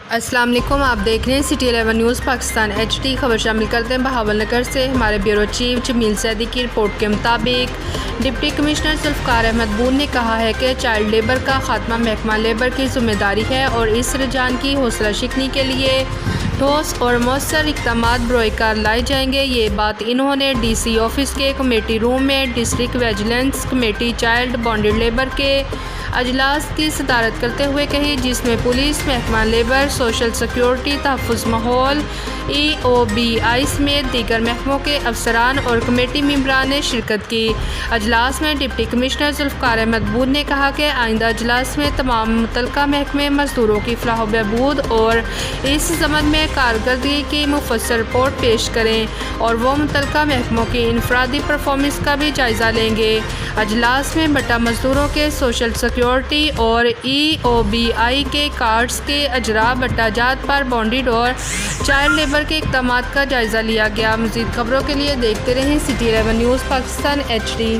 السلام علیکم، آپ دیکھ رہے ہیں سٹی 11 نیوز پاکستان HD۔ خبر شامل کرتے ہیں بہاول نگر سے۔ ہمارے بیورو چیف جمیل سیدی کی رپورٹ کے مطابق ڈپٹی کمشنر ذوالفقار احمد بون نے کہا ہے کہ چائلڈ لیبر کا خاتمہ محکمہ لیبر کی ذمہ داری ہے اور اس رجحان کی حوصلہ شکنی کے لیے ٹھوس اور مؤثر اقدامات بروئے کار لائے جائیں گے۔ یہ بات انہوں نے DC آفس کے کمیٹی روم میں district vigilance committee child bonded labour کے اجلاس کی صدارت کرتے ہوئے کہی، جس میں پولیس، محکمہ لیبر، سوشل سیکورٹی، تحفظ ماحول، EOBI سمیت دیگر محکموں کے افسران اور کمیٹی ممبران نے شرکت کی۔ اجلاس میں ڈپٹی کمشنر ذوالفقار احمد بون نے کہا کہ آئندہ اجلاس میں تمام متعلقہ محکمے مزدوروں کی فلاح و بہبود اور اس ضمن میں کارکردگی کی مفصل رپورٹ پیش کریں اور وہ متعلقہ محکموں کی انفرادی پرفارمنس کا بھی جائزہ لیں گے۔ اجلاس میں بٹا مزدوروں کے سوشل سیکورٹی اور EOBI کے کارڈز کے اجراء، بٹا جات پر بانڈڈ اور چائلڈ لیبر کے اقدامات کا جائزہ لیا گیا۔ مزید خبروں کے لیے دیکھتے رہیں سٹی 11 نیوز پاکستان HD۔